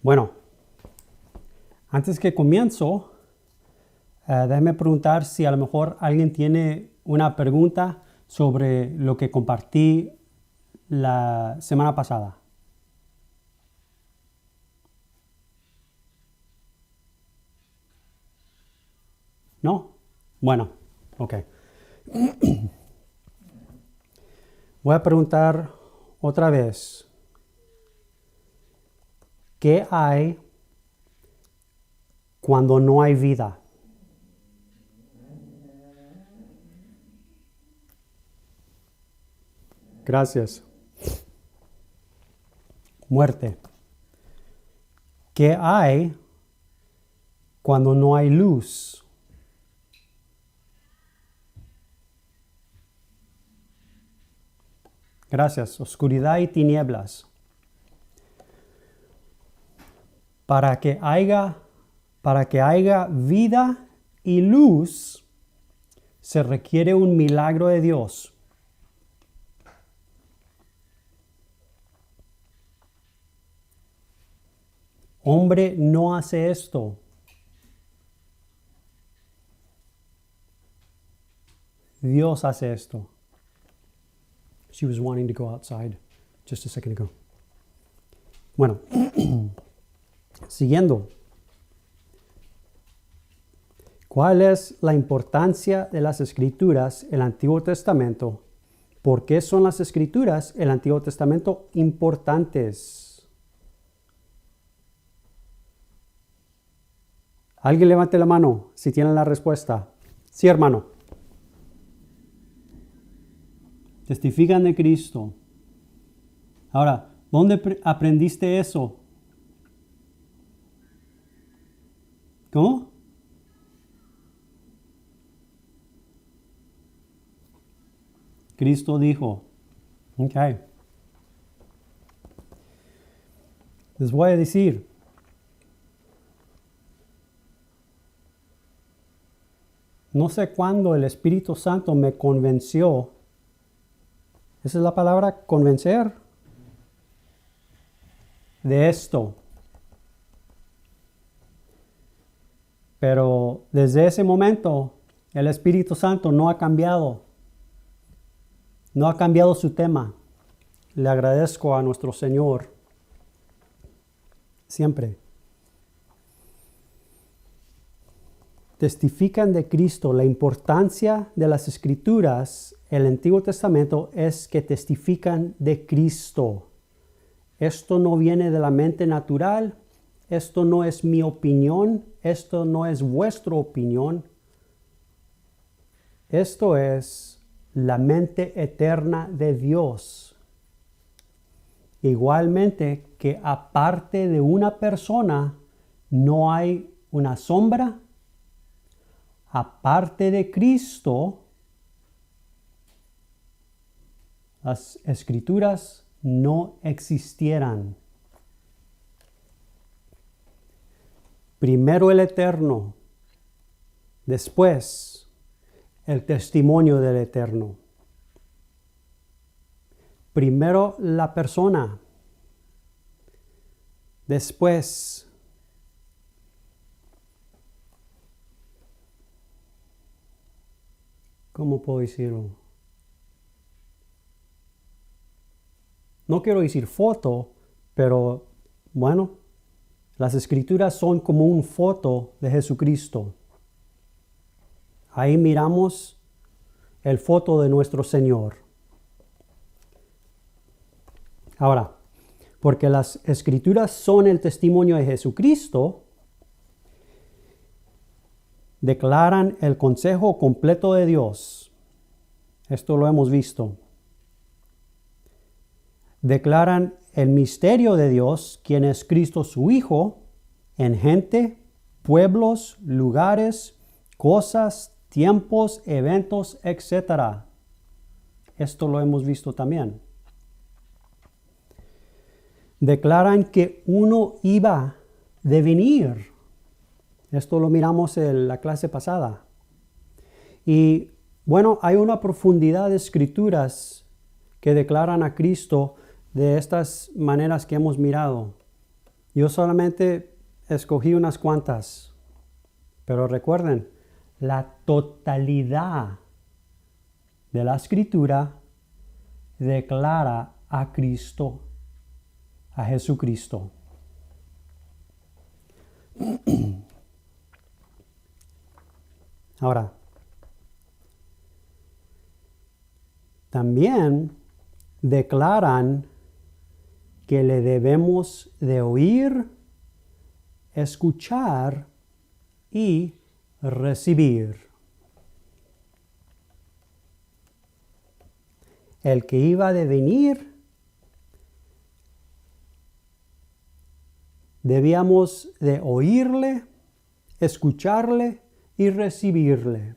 Bueno, antes que comienzo, déjeme preguntar si a lo mejor alguien tiene una pregunta sobre lo que compartí la semana pasada. ¿No? Bueno, ok. Voy a preguntar otra vez. ¿Qué hay cuando no hay vida? Gracias. Muerte. ¿Qué hay cuando no hay luz? Gracias. Oscuridad y tinieblas. Para que haya vida y luz, se requiere un milagro de Dios. Hombre no hace esto. Dios hace esto. She was wanting to go outside just a second ago. Bueno, siguiendo. ¿Cuál es la importancia de las Escrituras en el Antiguo Testamento? ¿Por qué son las Escrituras en el Antiguo Testamento importantes? Alguien levante la mano si tiene la respuesta. Sí, hermano. Testifican de Cristo. Ahora, ¿dónde aprendiste eso? ¿Cómo? Cristo dijo. Ok. Les voy a decir. No sé cuándo el Espíritu Santo me convenció. ¿Esa es la palabra convencer? De esto. Pero desde ese momento el Espíritu Santo no ha cambiado. No ha cambiado su tema. Le agradezco a nuestro Señor. Siempre. Testifican de Cristo. La importancia de las Escrituras en el Antiguo Testamento es que testifican de Cristo. Esto no viene de la mente natural. Esto no es mi opinión. Esto no es vuestra opinión. Esto es la mente eterna de Dios. Igualmente que aparte de una persona no hay una sombra. Aparte de Cristo, las Escrituras no existieran. Primero el Eterno, después el testimonio del Eterno. Primero la persona, después ¿cómo puedo decirlo? No quiero decir foto, pero bueno, las Escrituras son como una foto de Jesucristo. Ahí miramos el foto de nuestro Señor. Ahora, porque las Escrituras son el testimonio de Jesucristo, declaran el consejo completo de Dios. Esto lo hemos visto. Declaran el misterio de Dios, quien es Cristo su Hijo, en gente, pueblos, lugares, cosas, tiempos, eventos, etc. Esto lo hemos visto también. Declaran que uno iba de venir. Esto lo miramos en la clase pasada. Y bueno, hay una profundidad de escrituras que declaran a Cristo de estas maneras que hemos mirado. Yo solamente escogí unas cuantas, pero recuerden, la totalidad de la Escritura declara a Cristo, a Jesucristo. Ahora, también declaran que le debemos de oír, escuchar y recibir. El que iba a venir, debíamos de oírle, escucharle y recibirle.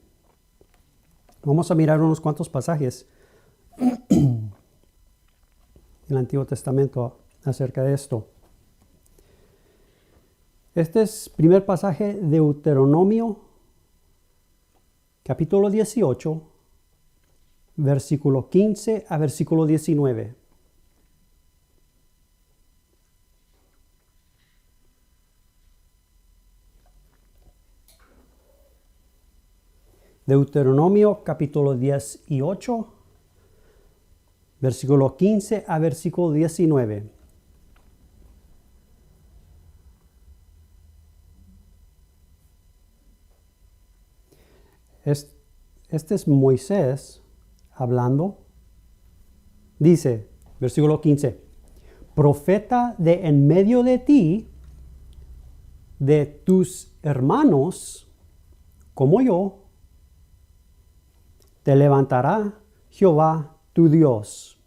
Vamos a mirar unos cuantos pasajes en el Antiguo Testamento acerca de esto. Este es el primer pasaje de Deuteronomio, capítulo 18, versículo 15 a versículo 19. Deuteronomio capítulo 18, versículo 15 a versículo 19. Este es Moisés hablando. Dice, versículo 15, profeta de en medio de ti, de tus hermanos, como yo, te levantará Jehová tu Dios.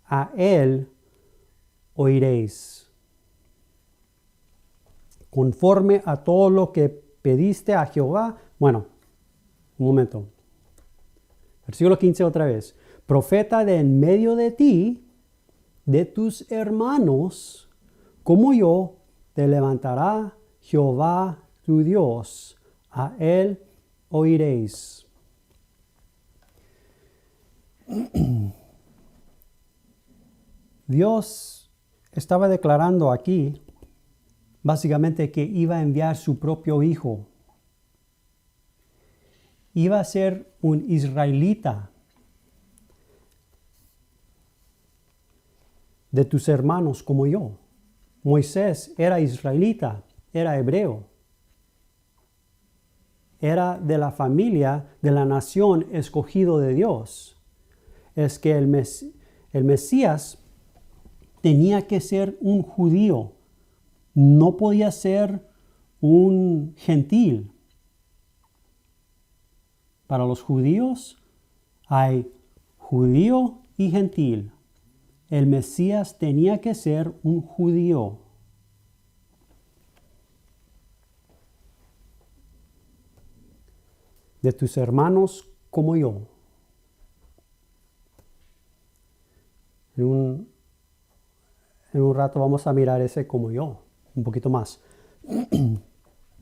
A él oiréis. Conforme a todo lo que pediste a Jehová. Bueno, un momento. Versículo 15 otra vez. Profeta de en medio de ti, de tus hermanos, como yo, te levantará Jehová tu Dios. A él oiréis. Dios estaba declarando aquí básicamente que iba a enviar su propio hijo. Iba a ser un israelita de tus hermanos como yo. Moisés era israelita, era hebreo. Era de la familia, de la nación escogido de Dios. Es que el Mesías tenía que ser un judío, no podía ser un gentil. Para los judíos hay judío y gentil. El Mesías tenía que ser un judío. De tus hermanos como yo. En un rato vamos a mirar ese como yo, un poquito más.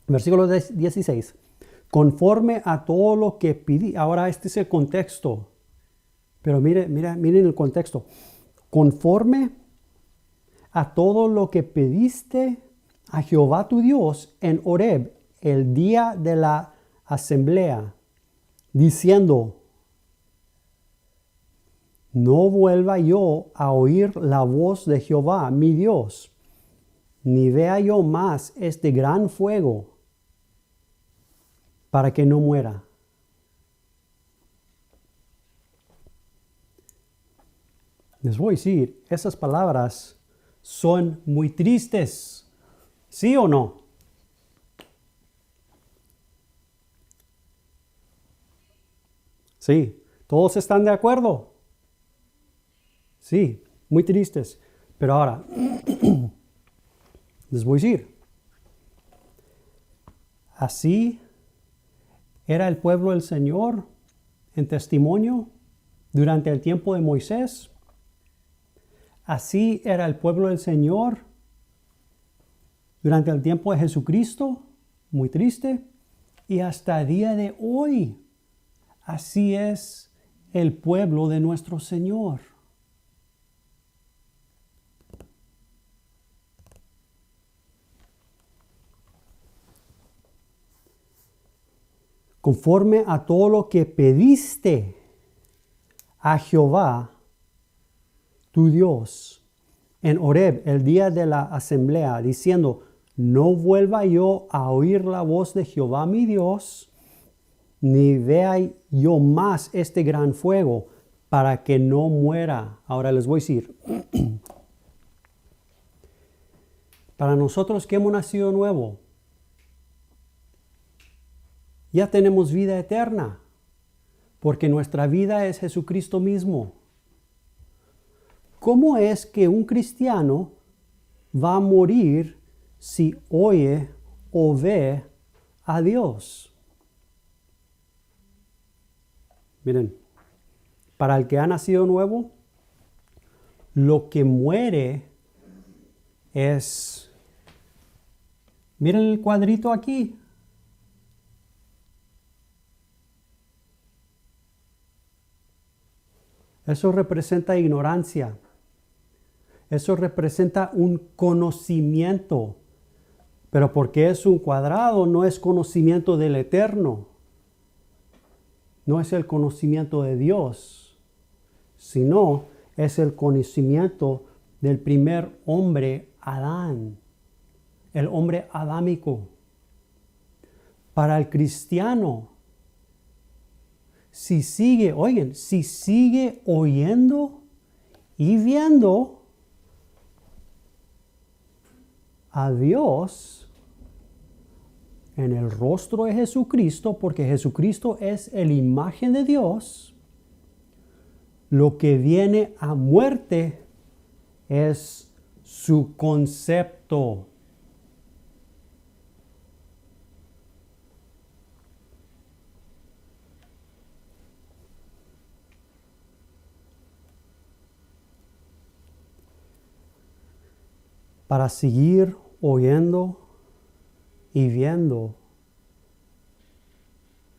Versículo 16. Conforme a todo lo que pedí. Ahora este es el contexto. Pero miren el contexto. Conforme a todo lo que pediste a Jehová tu Dios en Horeb, el día de la asamblea, diciendo, no vuelva yo a oír la voz de Jehová, mi Dios, ni vea yo más este gran fuego, para que no muera. Les voy a decir, esas palabras son muy tristes, ¿sí o no? Sí, ¿todos están de acuerdo? Sí, muy tristes. Pero ahora, les voy a decir, así era el pueblo del Señor en testimonio durante el tiempo de Moisés. Así era el pueblo del Señor durante el tiempo de Jesucristo, muy triste. Y hasta el día de hoy, así es el pueblo de nuestro Señor. conforme a todo lo que pediste a Jehová, tu Dios, en Horeb, el día de la asamblea, diciendo, no vuelva yo a oír la voz de Jehová mi Dios, ni vea yo más este gran fuego, para que no muera. Ahora les voy a decir, para nosotros que hemos nacido nuevo, ya tenemos vida eterna, porque nuestra vida es Jesucristo mismo. ¿Cómo es que un cristiano va a morir si oye o ve a Dios? Miren, para el que ha nacido nuevo, lo que muere es, miren el cuadrito aquí. Eso representa ignorancia. Eso representa un conocimiento. Pero porque es un cuadrado, no es conocimiento del Eterno. No es el conocimiento de Dios, sino es el conocimiento del primer hombre, Adán, el hombre adámico. Para el cristiano, si sigue oyendo y viendo a Dios en el rostro de Jesucristo, porque Jesucristo es la imagen de Dios, lo que viene a muerte es su concepto. Para seguir oyendo y viendo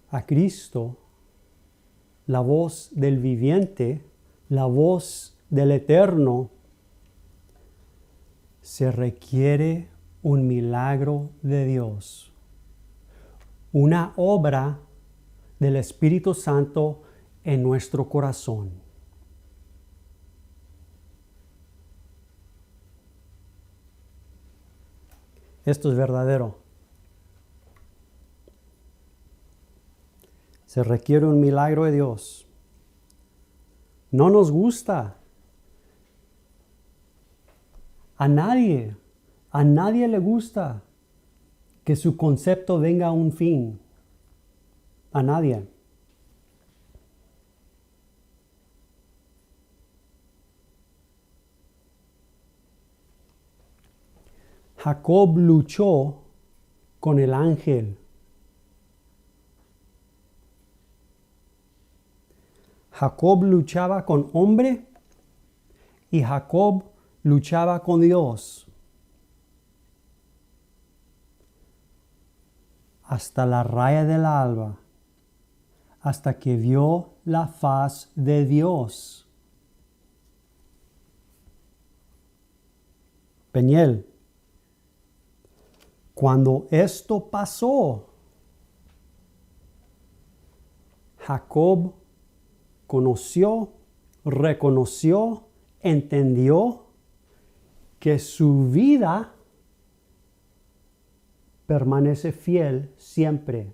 a Cristo, la voz del viviente, la voz del Eterno, se requiere un milagro de Dios, una obra del Espíritu Santo en nuestro corazón. Esto es verdadero. Se requiere un milagro de Dios. No nos gusta. A nadie le gusta que su concepto venga a un fin. A nadie. Jacob luchó con el ángel. Jacob luchaba con hombre y Jacob luchaba con Dios. Hasta la raya del alba, hasta que vio la faz de Dios. Peñel, cuando esto pasó, Jacob conoció, reconoció, entendió que su vida permanece fiel siempre.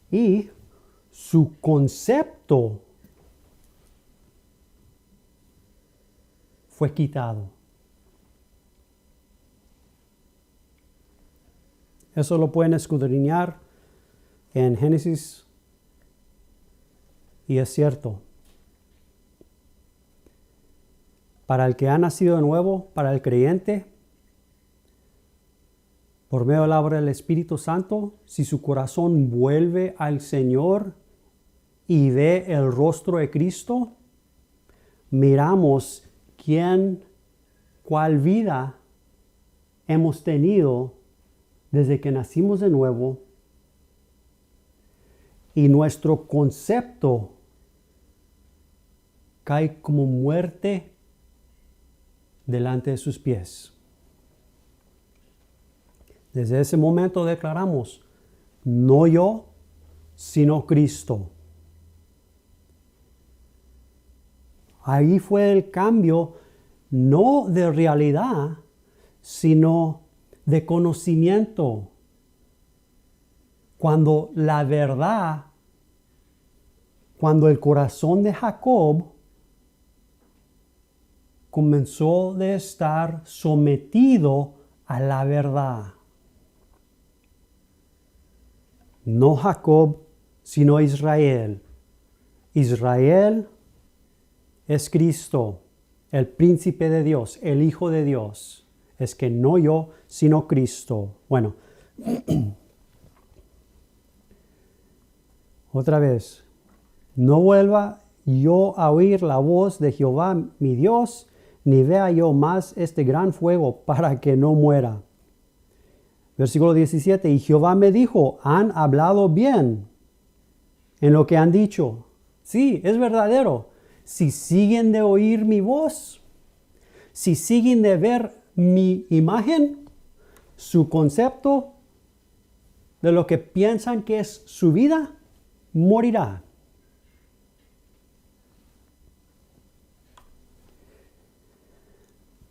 Y su concepto fue quitado. Eso lo pueden escudriñar en Génesis y es cierto. Para el que ha nacido de nuevo, para el creyente, por medio de la obra del Espíritu Santo, si su corazón vuelve al Señor y ve el rostro de Cristo, miramos cuál vida hemos tenido desde que nacimos de nuevo, y nuestro concepto cae como muerte delante de sus pies. Desde ese momento declaramos, no yo, sino Cristo. Ahí fue el cambio, no de realidad, sino de conocimiento. Cuando la verdad, cuando el corazón de Jacob comenzó de estar sometido a la verdad. No Jacob, sino Israel. Israel es Cristo, el príncipe de Dios, el Hijo de Dios. Es que no yo, sino Cristo. Bueno, otra vez. No vuelva yo a oír la voz de Jehová mi Dios, ni vea yo más este gran fuego para que no muera. Versículo 17. Y Jehová me dijo, han hablado bien en lo que han dicho. Sí, es verdadero. Si siguen de oír mi voz, si siguen de ver mi imagen, su concepto de lo que piensan que es su vida, morirá.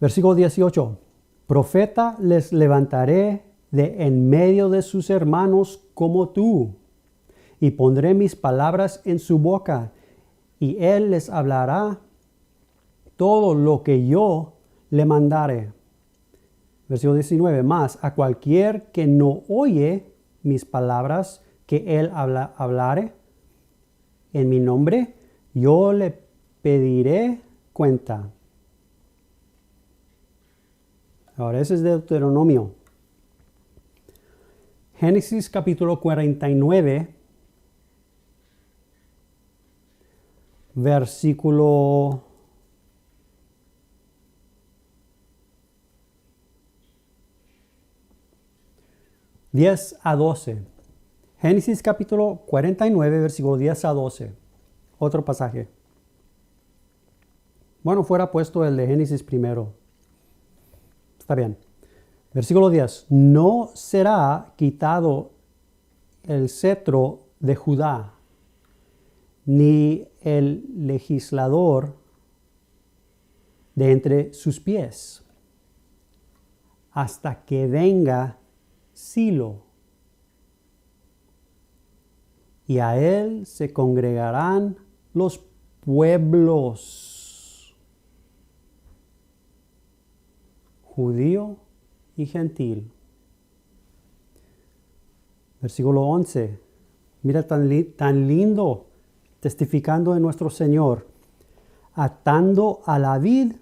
Versículo 18. Profeta les levantaré de en medio de sus hermanos como tú, y pondré mis palabras en su boca, y él les hablará todo lo que yo le mandare. Versículo 19. Más a cualquier que no oye mis palabras que él hablare en mi nombre, yo le pediré cuenta. Ahora ese es Deuteronomio. Génesis capítulo 49, versículo 10 a 12. Génesis capítulo 49, versículo 10 a 12. Otro pasaje. Bueno, fuera puesto el de Génesis primero. Está bien. Versículo 10. No será quitado el cetro de Judá, ni el legislador de entre sus pies, hasta que venga Silo. Y a él se congregarán los pueblos, judío y gentil. Versículo 11. Mira tan lindo, testificando de nuestro Señor. Atando a la vid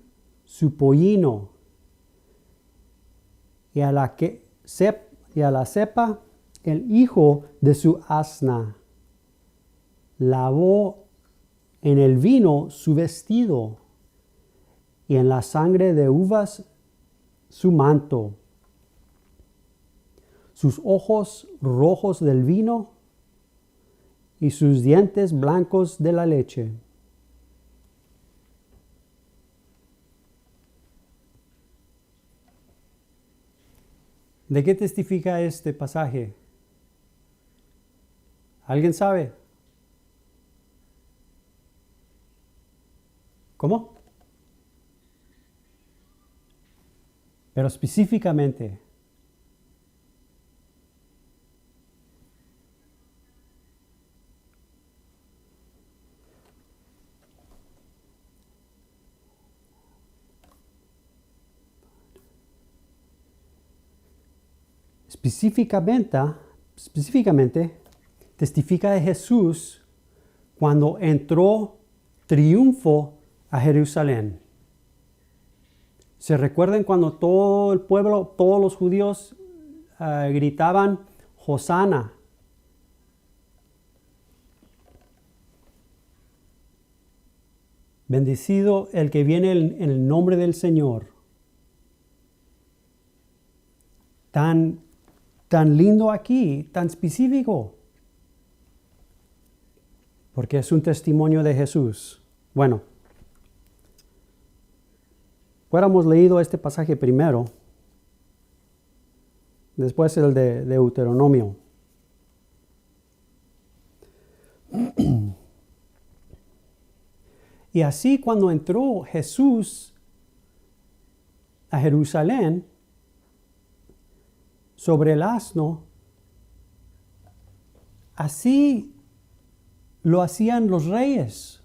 su pollino, y a la cepa el hijo de su asna. Lavó en el vino su vestido, y en la sangre de uvas su manto. Sus ojos rojos del vino y sus dientes blancos de la leche. ¿De qué testifica este pasaje? ¿Alguien sabe? ¿Cómo? Pero específicamente, específicamente testifica de Jesús cuando entró triunfo a Jerusalén. ¿Se recuerdan cuando todo el pueblo, todos los judíos gritaban Hosana? Bendecido el que viene en el nombre del Señor. Tan lindo aquí, tan específico. Porque es un testimonio de Jesús. Bueno, hubiéramos leído este pasaje primero. después el de Deuteronomio. Y así cuando entró Jesús a Jerusalén sobre el asno, así lo hacían los reyes.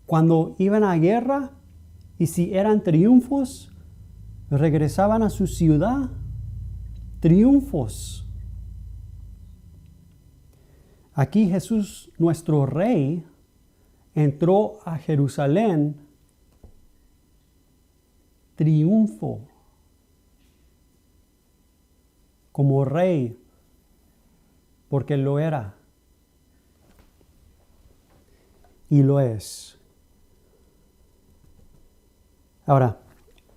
Cuando iban a guerra y si eran triunfos, regresaban a su ciudad, triunfos. Aquí Jesús, nuestro Rey, entró a Jerusalén, triunfo, como Rey, porque lo era y lo es. Ahora,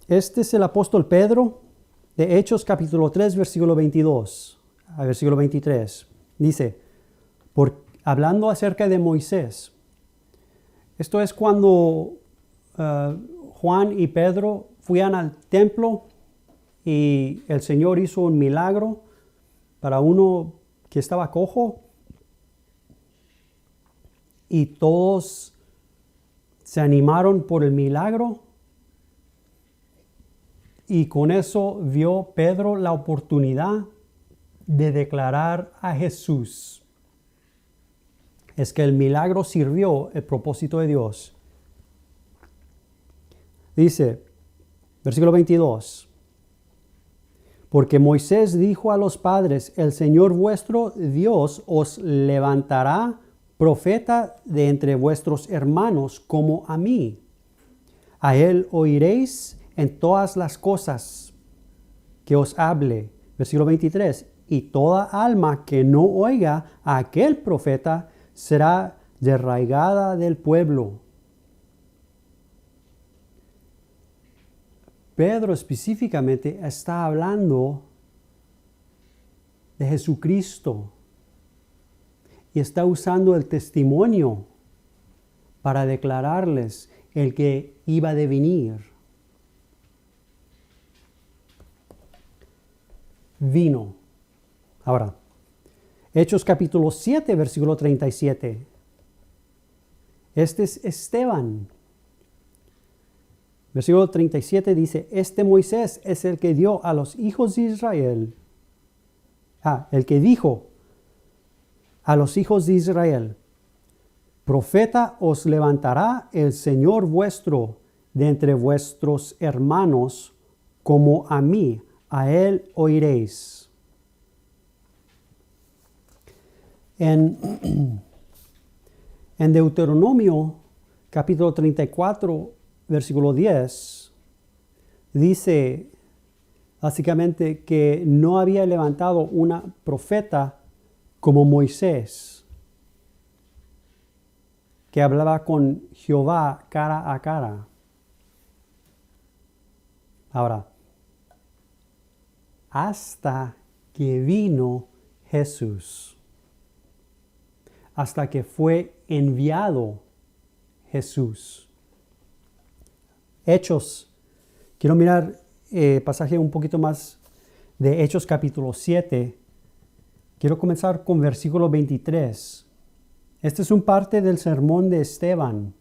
este es el apóstol Pedro de Hechos capítulo 3, versículo 22 a versículo 23. Dice, hablando acerca de Moisés. Esto es cuando Juan y Pedro fueron al templo y el Señor hizo un milagro para uno que estaba cojo y todos se animaron por el milagro. Y con eso vio Pedro la oportunidad de declarar a Jesús. Es que el milagro sirvió el propósito de Dios. Dice, versículo 22. Porque Moisés dijo a los padres, el Señor vuestro Dios os levantará profeta de entre vuestros hermanos como a mí. A él oiréis en todas las cosas que os hable. Versículo 23. Y toda alma que no oiga a aquel profeta será desarraigada del pueblo. Pedro específicamente está hablando de Jesucristo y está usando el testimonio para declararles el que iba a venir. Vino. Ahora, Hechos capítulo 7, versículo 37. Este es Esteban. Versículo 37 dice, este Moisés es el que dio a los hijos de Israel. El que dijo a los hijos de Israel, profeta os levantará el Señor vuestro de entre vuestros hermanos, como a mí, a él oiréis. En Deuteronomio capítulo 34, versículo 10, dice básicamente que no había levantado una profeta como Moisés, que hablaba con Jehová cara a cara. Ahora, hasta que vino Jesús, hasta que fue enviado Jesús. Hechos, quiero mirar pasaje un poquito más de Hechos capítulo 7. Quiero comenzar con versículo 23. Este es un parte del sermón de Esteban.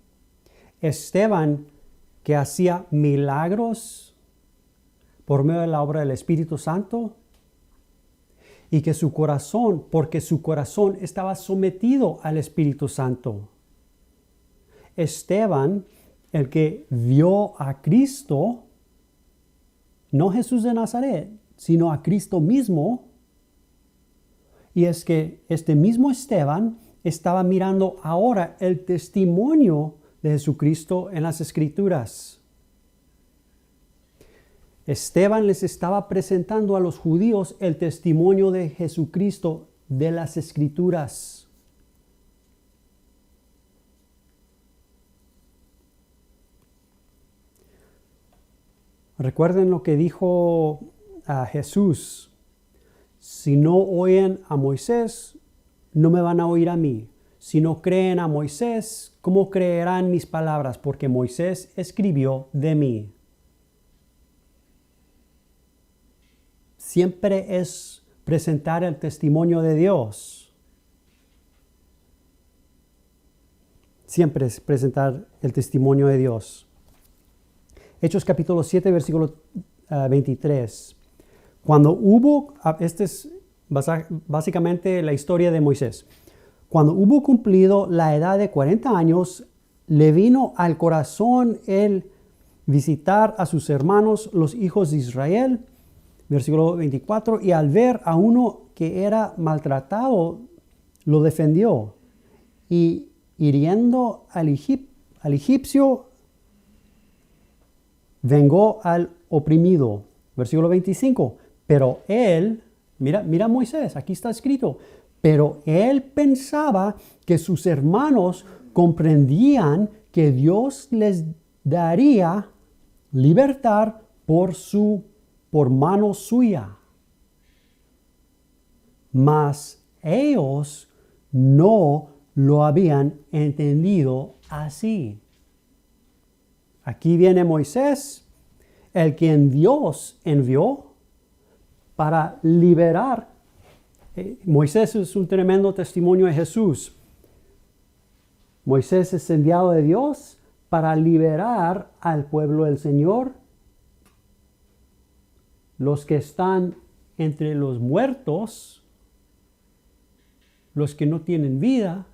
Esteban que hacía milagros por medio de la obra del Espíritu Santo y que su corazón, porque su corazón estaba sometido al Espíritu Santo. Esteban, el que vio a Cristo, no Jesús de Nazaret, sino a Cristo mismo. Y es que este mismo Esteban estaba mirando ahora el testimonio de Jesucristo en las Escrituras. Esteban les estaba presentando a los judíos el testimonio de Jesucristo de las Escrituras. Recuerden lo que dijo a Jesús. Si no oyen a Moisés, no me van a oír a mí. Si no creen a Moisés, ¿cómo creerán mis palabras? Porque Moisés escribió de mí. siempre es presentar el testimonio de Dios. Siempre es presentar el testimonio de Dios. Hechos capítulo 7, versículo 23. Cuando hubo, esta es básicamente la historia de Moisés. Cuando hubo cumplido la edad de 40 años, le vino al corazón el visitar a sus hermanos, los hijos de Israel. Versículo 24. Y al ver a uno que era maltratado, lo defendió. Y hiriendo al egipcio, vengó al oprimido. Versículo 25. Pero él, mira Moisés, aquí está escrito. Pero él pensaba que sus hermanos comprendían que Dios les daría libertad por mano suya. Mas ellos no lo habían entendido así. Aquí viene Moisés, el quien Dios envió para liberar. Moisés es un tremendo testimonio de Jesús. Moisés es enviado de Dios para liberar al pueblo del Señor, los que están entre los muertos, los que no tienen vida,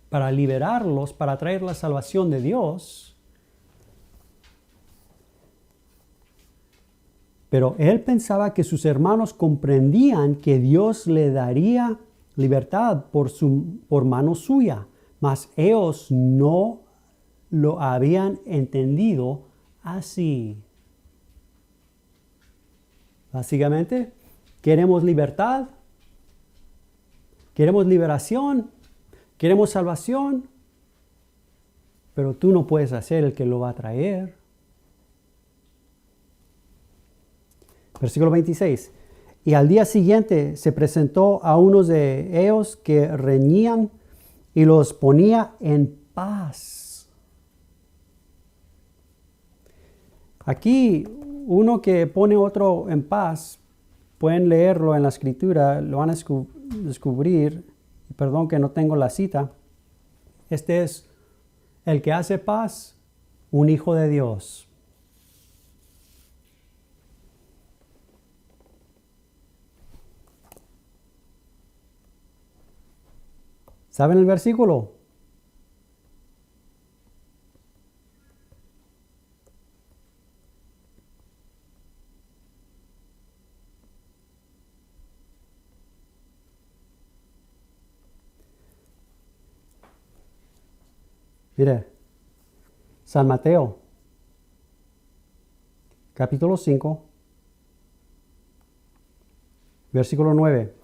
para liberarlos, para traer la salvación de Dios. Pero él pensaba que sus hermanos comprendían que Dios le daría libertad por mano suya, mas ellos no lo habían entendido así. Básicamente, queremos libertad, queremos liberación, queremos salvación, pero tú no puedes ser el que lo va a traer. Versículo 26. Y al día siguiente se presentó a unos de ellos que reñían y los ponía en paz. Aquí, uno que pone otro en paz, pueden leerlo en la escritura, lo van a descubrir. Perdón que no tengo la cita. Este es el que hace paz, un hijo de Dios. ¿Saben el versículo? Mire, San Mateo, capítulo 5, versículo 9.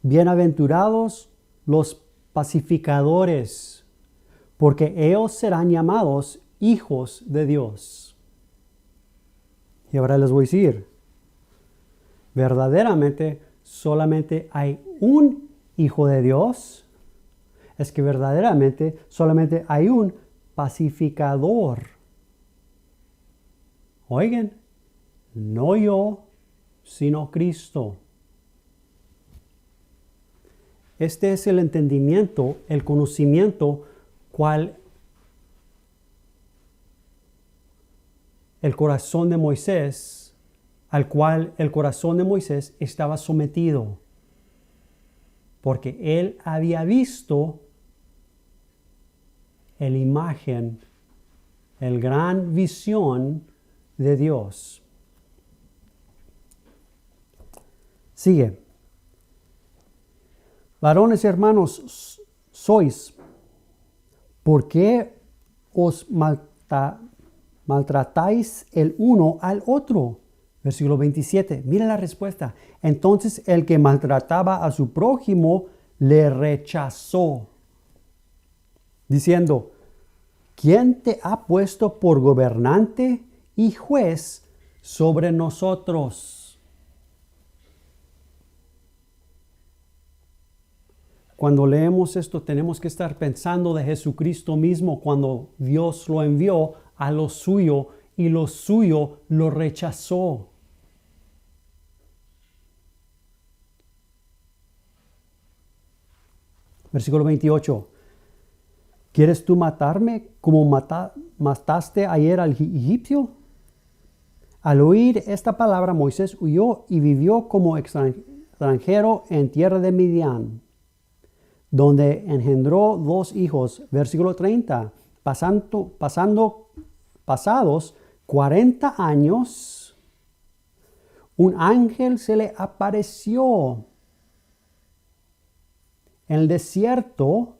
Bienaventurados los pacificadores, porque ellos serán llamados hijos de Dios. Y ahora les voy a decir, verdaderamente solamente hay un hijo de Dios. Es que verdaderamente solamente hay un pacificador. Oigan, no yo, sino Cristo. Este es el entendimiento, el conocimiento, cual el corazón de Moisés, al cual el corazón de Moisés estaba sometido. Porque él había visto la imagen, el gran visión de Dios. Sigue. Varones y hermanos sois, ¿por qué os maltratáis el uno al otro? Versículo 27. Mira la respuesta. Entonces el que maltrataba a su prójimo le rechazó, diciendo: ¿quién te ha puesto por gobernante y juez sobre nosotros? Cuando leemos esto, tenemos que estar pensando de Jesucristo mismo cuando Dios lo envió a lo suyo y lo suyo lo rechazó. Versículo 28. ¿Quieres tú matarme como mataste ayer al egipcio? Al oír esta palabra, Moisés huyó y vivió como extranjero en tierra de Midian, donde engendró 2 hijos. Versículo 30. Pasados 40 años, un ángel se le apareció en el desierto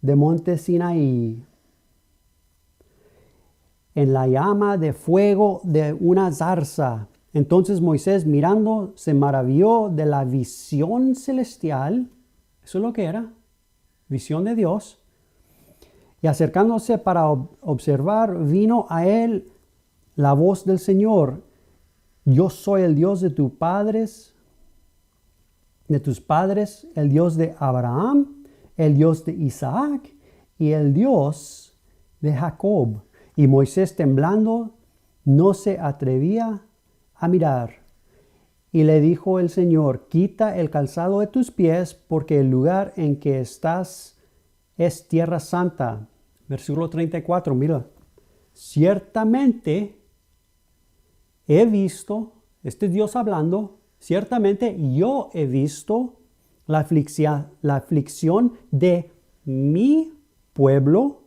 de monte Sinaí, en la llama de fuego de una zarza. Entonces Moisés, mirando, se maravilló de la visión celestial. Eso es lo que era, visión de Dios. Y acercándose para observar, vino a él la voz del Señor: yo soy el Dios de tus padres, el Dios de Abraham, el Dios de Isaac y el Dios de Jacob. Y Moisés, temblando, no se atrevía a mirar. Y le dijo el Señor: quita el calzado de tus pies, porque el lugar en que estás es tierra santa. Versículo 34, mira. Ciertamente he visto, este Dios hablando, ciertamente yo he visto la aflicción de mi pueblo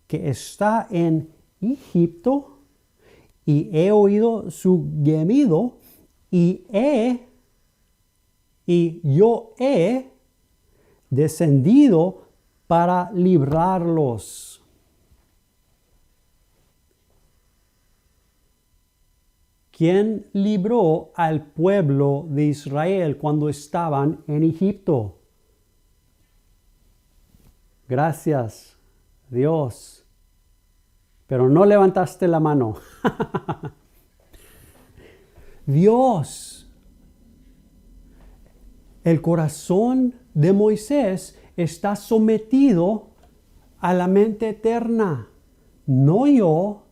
que está en Egipto, y he oído su gemido, y yo he descendido para librarlos. ¿Quién libró al pueblo de Israel cuando estaban en Egipto? Gracias, Dios. Pero no levantaste la mano. Dios. El corazón de Moisés está sometido a la mente eterna. No yo,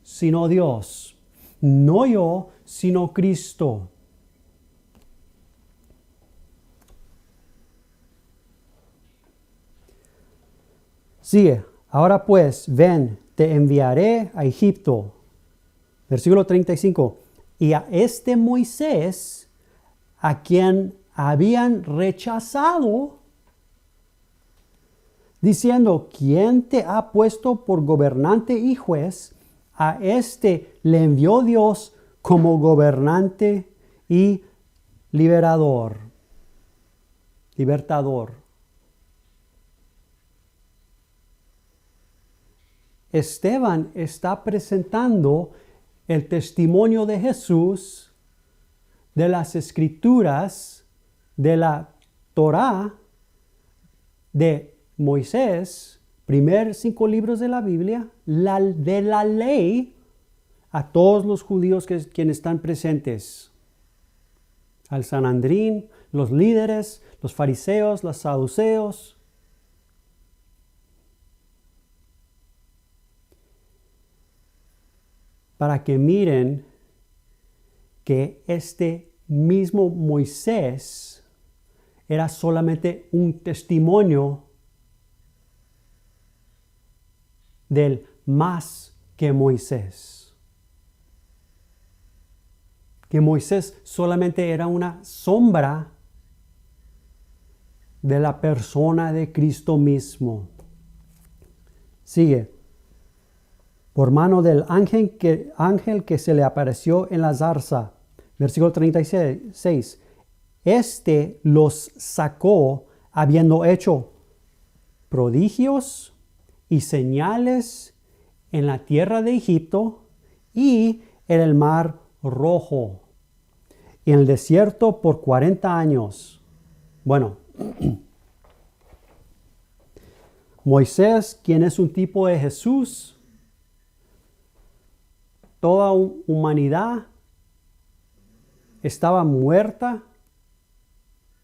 sino Dios. No yo, sino Cristo. Sigue. Ahora pues, ven, te enviaré a Egipto. Versículo 35. Y a este Moisés, a quien habían rechazado, diciendo: ¿quién te ha puesto por gobernante y juez? A este le envió Dios como gobernante y libertador. Esteban está presentando el testimonio de Jesús, de las Escrituras, de la Torá, de Moisés, primer 5 libros de la Biblia, de la ley, a todos los judíos quienes están presentes. Al Sanedrín, los líderes, los fariseos, los saduceos. Para que miren que este mismo Moisés era solamente un testimonio del más que Moisés. Que Moisés solamente era una sombra de la persona de Cristo mismo. Sigue. Por mano del ángel que se le apareció en la zarza. Versículo 36. Este los sacó habiendo hecho prodigios y señales en la tierra de Egipto y en el mar Rojo, y en el desierto por 40 años. Bueno, Moisés, quien es un tipo de Jesús, toda humanidad estaba muerta.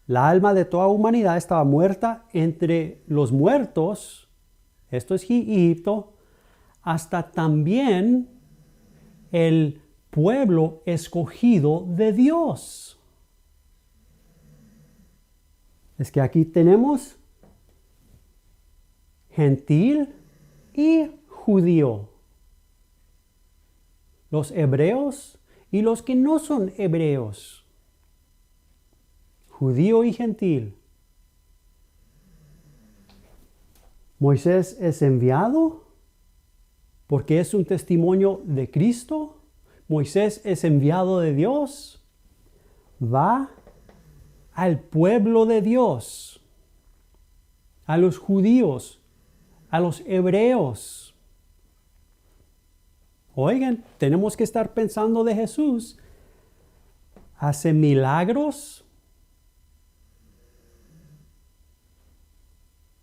La alma de toda humanidad estaba muerta entre los muertos. Esto es Egipto. Hasta también el pueblo escogido de Dios. Es que aquí tenemos gentil y judío. Los hebreos y los que no son hebreos. Judío y gentil. Moisés es enviado porque es un testimonio de Cristo. Moisés es enviado de Dios. Va al pueblo de Dios, a los judíos, a los hebreos. Oigan, tenemos que estar pensando de Jesús. Hace milagros.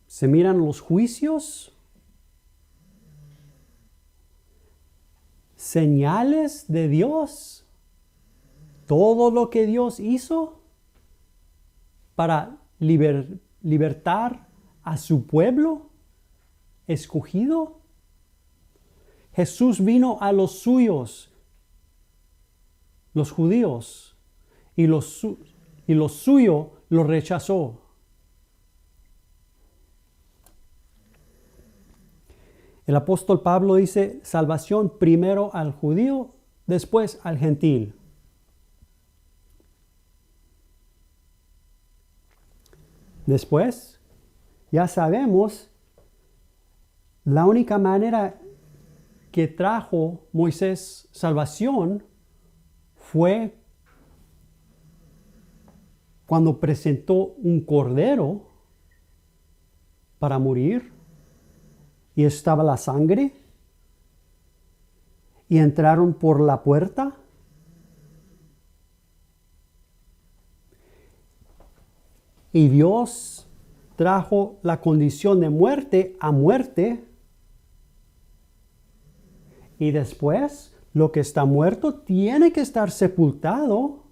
Se miran los juicios. Señales de Dios. Todo lo que Dios hizo para libertar a su pueblo escogido. Jesús vino a los suyos, los judíos, y los suyos lo rechazó. El apóstol Pablo dice, salvación primero al judío, después al gentil. Después, ya sabemos, la única manera que trajo Moisés salvación fue cuando presentó un cordero para morir y estaba la sangre y entraron por la puerta. Y Dios trajo la condición de muerte a muerte. Y después, lo que está muerto tiene que estar sepultado.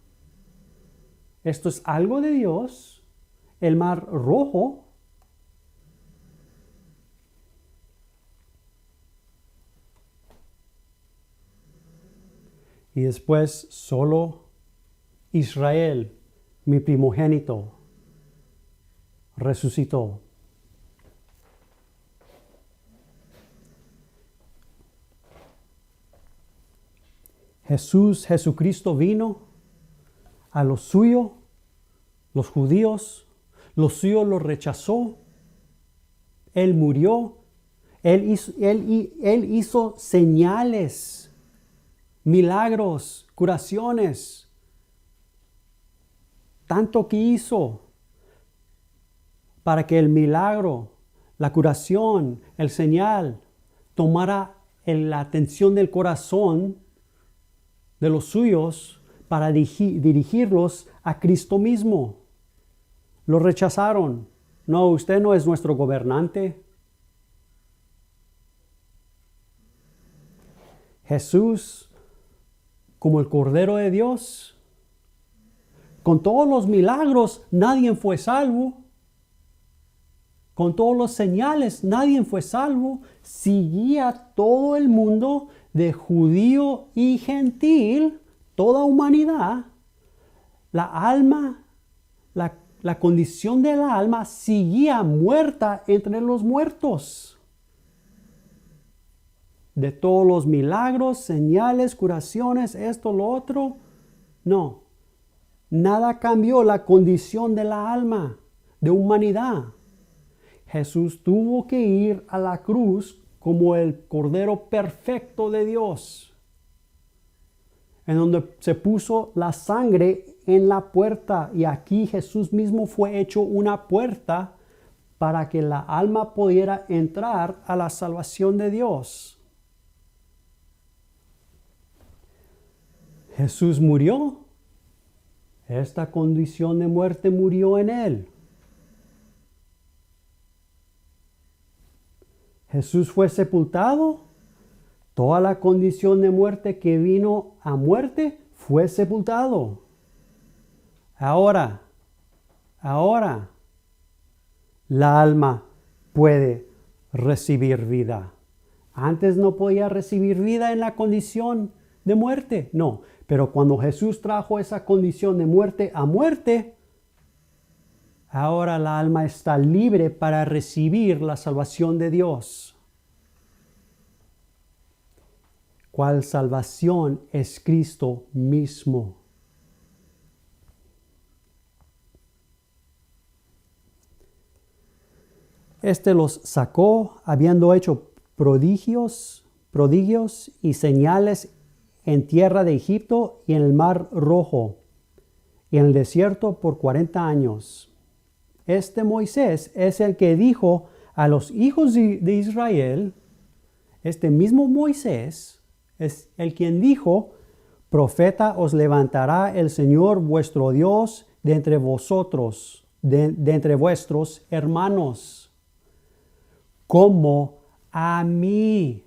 Esto es algo de Dios. El mar rojo. Y después solo Israel, mi primogénito, resucitó. Jesucristo vino a los suyos, los judíos, los suyos lo rechazó. Él murió. Él hizo señales, milagros, curaciones. Tanto que hizo para que el milagro, la curación, el señal, tomara la atención del corazón de los suyos para dirigirlos a Cristo mismo. Lo rechazaron. No, usted no es nuestro gobernante. Jesús, como el Cordero de Dios, con todos los milagros, nadie fue salvo. Con todas las señales, nadie fue salvo. Seguía todo el mundo, de judío y gentil, toda humanidad. La alma, la condición de la alma seguía muerta entre los muertos. De todos los milagros, señales, curaciones, esto, lo otro, no. Nada cambió la condición de la alma, de humanidad. Jesús tuvo que ir a la cruz como el Cordero perfecto de Dios, en donde se puso la sangre en la puerta, y aquí Jesús mismo fue hecho una puerta para que la alma pudiera entrar a la salvación de Dios. Jesús murió. Esta condición de muerte murió en él. Jesús fue sepultado. Toda la condición de muerte que vino a muerte fue sepultado. Ahora, la alma puede recibir vida. Antes no podía recibir vida en la condición de muerte. No, pero cuando Jesús trajo esa condición de muerte a muerte, Ahora la alma está libre para recibir la salvación de Dios. ¿Cuál salvación? Es Cristo mismo. Este los sacó habiendo hecho prodigios y señales en tierra de Egipto y en el mar Rojo y en el desierto por 40 años. Este Moisés es el que dijo a los hijos de Israel, este mismo Moisés es el quien dijo, profeta os levantará el Señor vuestro Dios de entre vosotros, de entre vuestros hermanos, como a mí.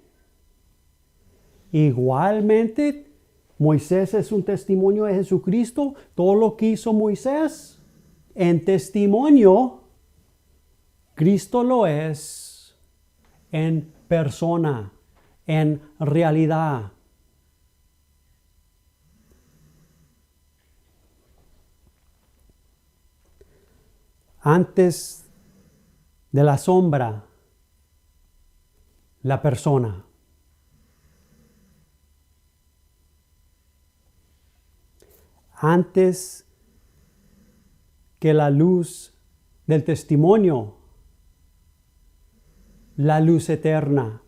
Igualmente, Moisés es un testimonio de Jesucristo. Todo lo que hizo Moisés en testimonio, Cristo lo es en persona, en realidad. Antes de la sombra, la persona. Antes que la luz del testimonio, la luz eterna.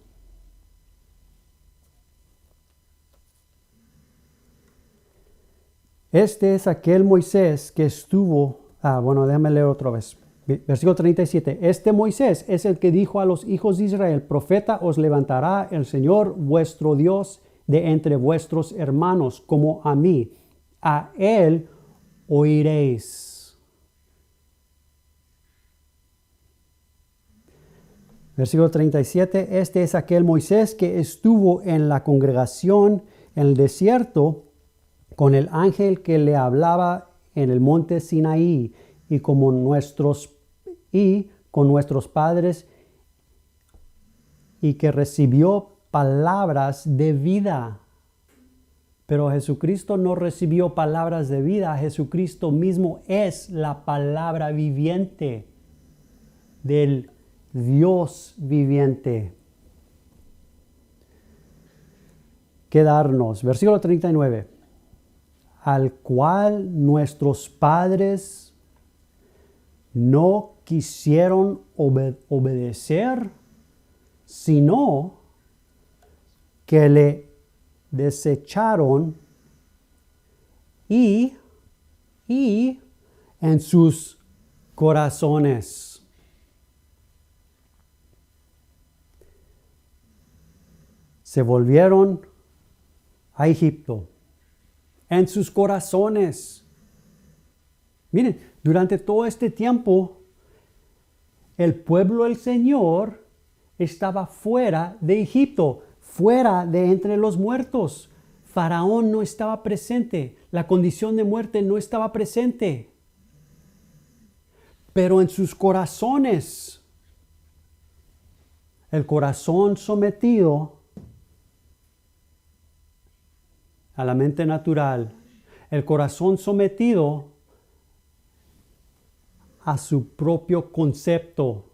Este es aquel Moisés que estuvo, déjame leer otra vez. Versículo 37. Este Moisés es el que dijo a los hijos de Israel, profeta os levantará el Señor vuestro Dios de entre vuestros hermanos, como a mí. A él oiréis. Versículo 37. Este es aquel Moisés que estuvo en la congregación en el desierto con el ángel que le hablaba en el monte Sinaí y con nuestros padres, y que recibió palabras de vida. Pero Jesucristo no recibió palabras de vida. Jesucristo mismo es la palabra viviente del Dios viviente. Quedarnos. Versículo 39. Al cual nuestros padres no quisieron obedecer, sino que le desecharon y en sus corazones. Se volvieron a Egipto. En sus corazones. Miren, durante todo este tiempo, el pueblo del Señor estaba fuera de Egipto, fuera de entre los muertos. Faraón no estaba presente, la condición de muerte no estaba presente. Pero en sus corazones, el corazón sometido a la mente natural, el corazón sometido a su propio concepto,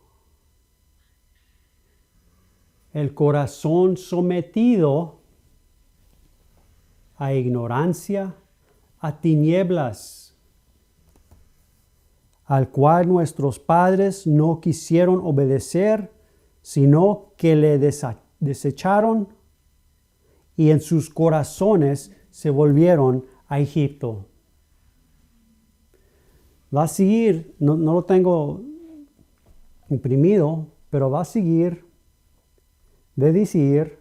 el corazón sometido a ignorancia, a tinieblas, al cual nuestros padres no quisieron obedecer, sino que le desecharon y en sus corazones se volvieron a Egipto. Va a seguir, no lo tengo imprimido, pero va a seguir de decir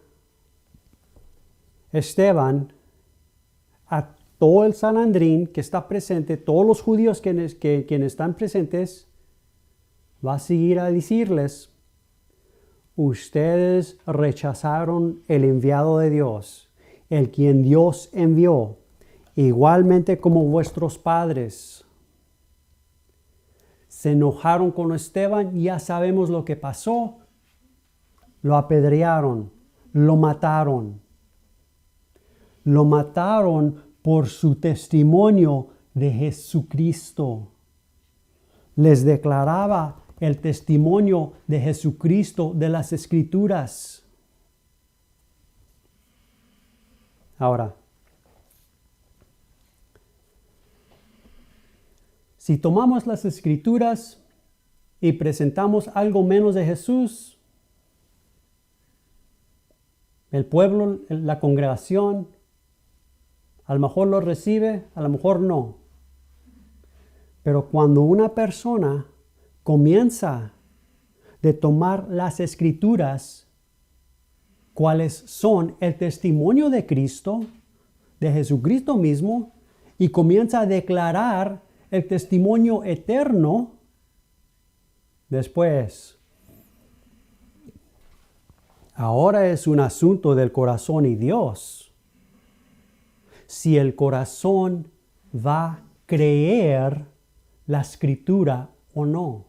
Esteban a todo el Sanedrín que está presente, todos los judíos quienes están presentes, va a seguir a decirles, ustedes rechazaron el enviado de Dios, el quien Dios envió, igualmente como vuestros padres. Se enojaron con Esteban, ya sabemos lo que pasó. Lo apedrearon, lo mataron. Lo mataron por su testimonio de Jesucristo. les declaraba el testimonio de Jesucristo de las Escrituras. Ahora, si tomamos las Escrituras y presentamos algo menos de Jesús, el pueblo, la congregación, a lo mejor lo recibe, a lo mejor no. Pero cuando una persona comienza de tomar las Escrituras, cuáles son el testimonio de Cristo, de Jesucristo mismo, y comienza a declarar el testimonio eterno, después, ahora es un asunto del corazón y Dios. Si el corazón va a creer la Escritura o no.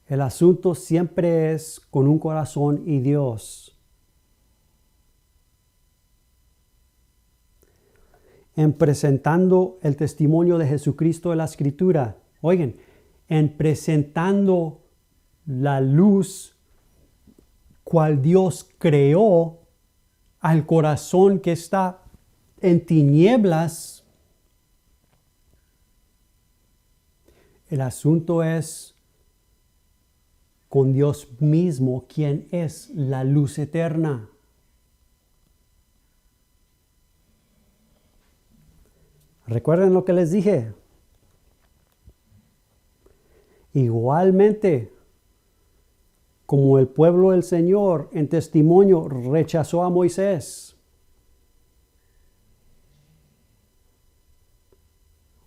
El asunto siempre es con un corazón y Dios. En presentando el testimonio de Jesucristo de la Escritura, oigan, en presentando la luz cual Dios creó al corazón que está en tinieblas, el asunto es con Dios mismo, quien es la luz eterna. Recuerden lo que les dije. Igualmente, como el pueblo del Señor en testimonio rechazó a Moisés,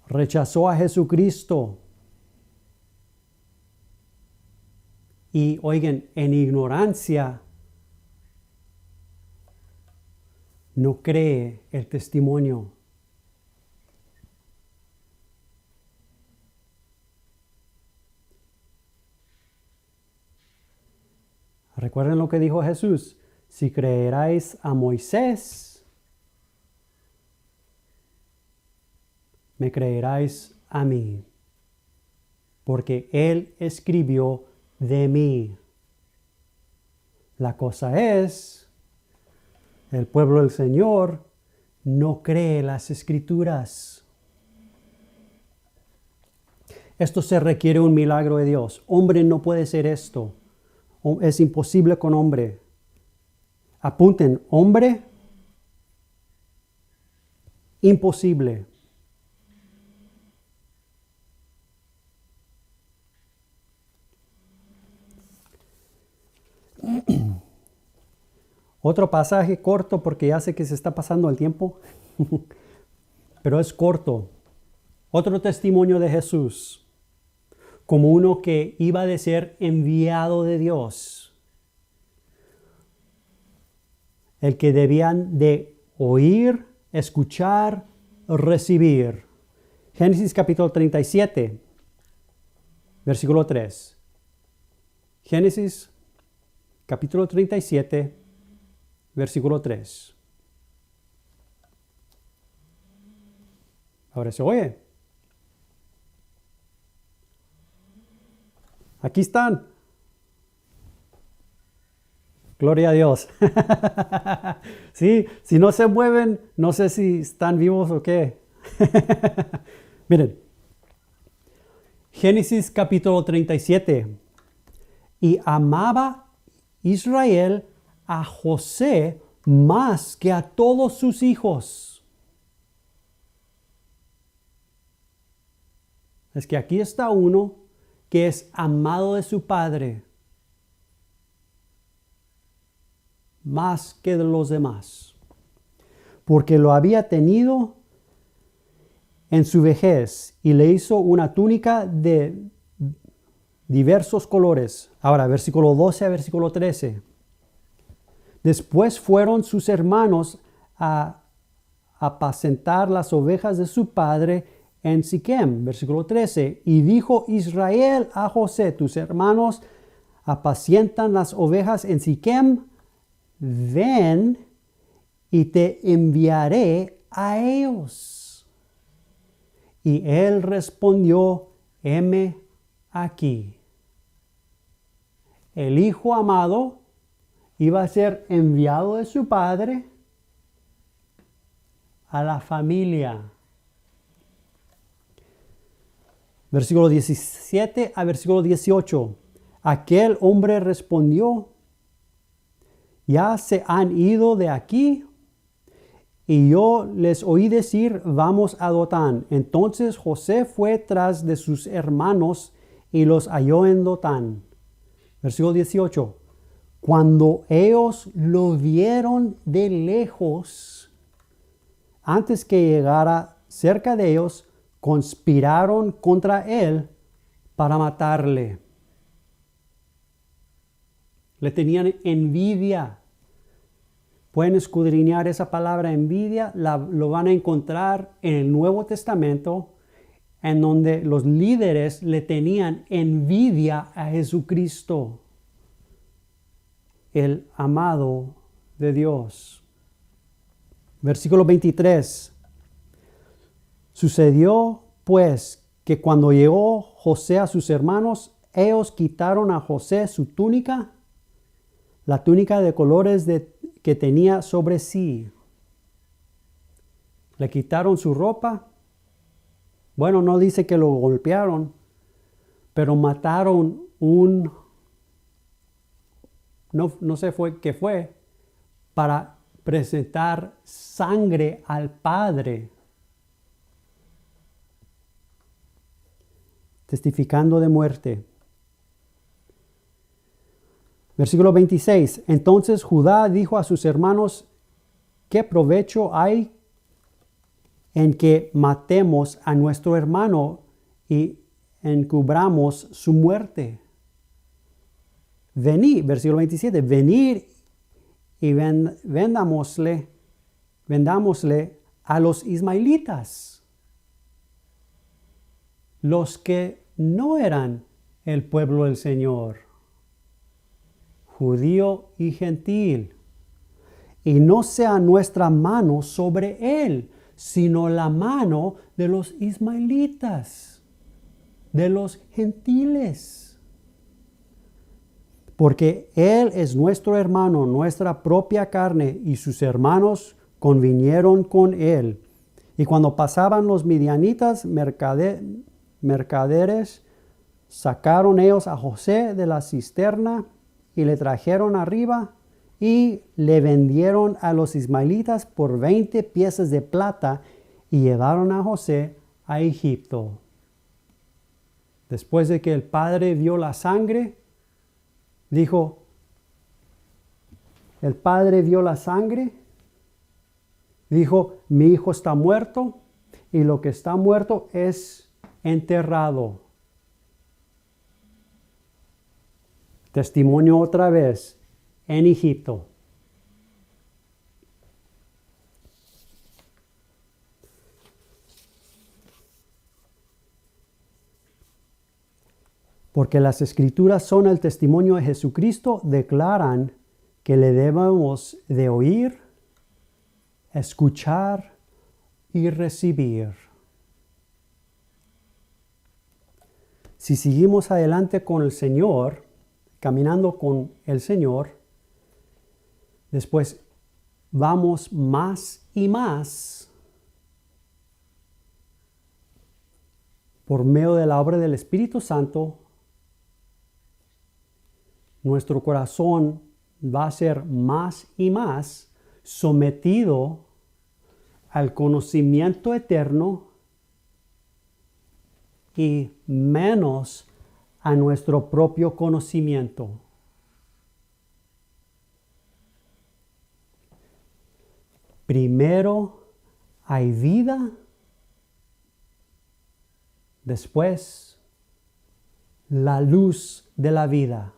rechazó a Jesucristo, y oigan, en ignorancia no cree el testimonio. Recuerden lo que dijo Jesús: si creeráis a Moisés, me creeráis a mí, porque él escribió de mí. La cosa es, el pueblo del Señor no cree las Escrituras. Esto se requiere un milagro de Dios. Hombre no puede ser esto. Es imposible con hombre. Apunten, hombre, imposible. Otro pasaje corto, porque ya sé que se está pasando el tiempo, pero es corto. Otro testimonio de Jesús, como uno que iba de ser enviado de Dios, el que debían de oír, escuchar, recibir. Génesis capítulo 37, versículo 3. Génesis capítulo 37, versículo 3. Ahora se oye. Aquí están. Gloria a Dios. Sí, si no se mueven, no sé si están vivos o qué. Miren. Génesis capítulo 37. Y amaba Israel a José más que a todos sus hijos. Es que aquí está uno que es amado de su padre más que de los demás, porque lo había tenido en su vejez y le hizo una túnica de diversos colores. Ahora, versículo 12 a versículo 13. Después fueron sus hermanos a apacentar las ovejas de su padre en Siquem, versículo 13. Y dijo Israel a José: tus hermanos apacientan las ovejas en Siquem, ven y te enviaré a ellos. Y él respondió, heme aquí. El hijo amado iba a ser enviado de su padre a la familia. Versículo 17 a versículo 18. Aquel hombre respondió, ya se han ido de aquí, y yo les oí decir, vamos a Dotán. Entonces José fue tras de sus hermanos y los halló en Dotán. Versículo 18. Cuando ellos lo vieron de lejos, antes que llegara cerca de ellos, conspiraron contra él para matarle. Le tenían envidia. Pueden escudriñar esa palabra envidia, lo van a encontrar en el Nuevo Testamento, en donde los líderes le tenían envidia a Jesucristo, el amado de Dios. Versículo 23. Sucedió pues que cuando llegó José a sus hermanos, ellos quitaron a José su túnica, la túnica de colores que tenía sobre sí. Le quitaron su ropa. Bueno, no dice que lo golpearon, pero mataron no sé qué fue, para presentar sangre al Padre, testificando de muerte. Versículo 26. Entonces Judá dijo a sus hermanos, ¿qué provecho hay en que matemos a nuestro hermano y encubramos su muerte? Venid, versículo 27, venid y vendámosle a los ismaelitas, los que no eran el pueblo del Señor, judío y gentil, y no sea nuestra mano sobre él, sino la mano de los ismaelitas, de los gentiles. Porque él es nuestro hermano, nuestra propia carne, y sus hermanos convinieron con él. Y cuando pasaban los midianitas mercaderes, sacaron ellos a José de la cisterna y le trajeron arriba y le vendieron a los ismaelitas por 20 piezas de plata y llevaron a José a Egipto. Después de que el padre vio la sangre, dijo, el padre vio la sangre, dijo, mi hijo está muerto y lo que está muerto es enterrado. Testimonio otra vez en Egipto. Porque las Escrituras son el testimonio de Jesucristo, declaran que le debemos de oír, escuchar y recibir. Si seguimos adelante con el Señor, caminando con el Señor, después vamos más y más por medio de la obra del Espíritu Santo. Nuestro corazón va a ser más y más sometido al conocimiento eterno y menos a nuestro propio conocimiento. Primero hay vida, después la luz de la vida.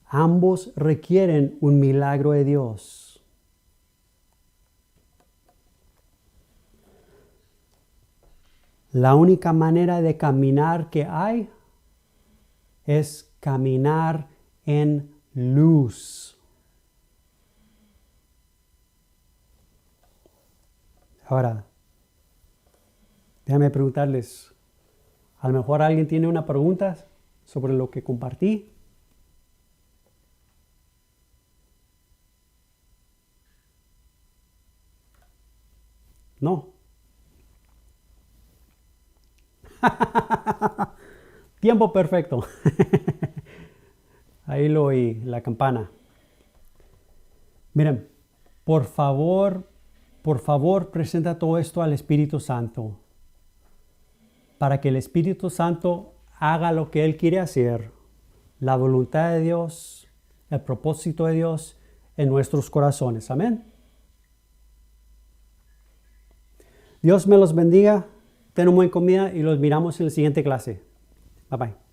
Ambos requieren un milagro de Dios. La única manera de caminar que hay es caminar en luz. Ahora, déjame preguntarles, a lo mejor alguien tiene una pregunta sobre lo que compartí. No. Tiempo perfecto. Ahí lo oí, la campana. Miren, por favor, presenta todo esto al Espíritu Santo, para que el Espíritu Santo haga lo que Él quiere hacer, la voluntad de Dios, el propósito de Dios en nuestros corazones. Amén. Dios me los bendiga, ten una buena comida y los miramos en la siguiente clase. Bye bye.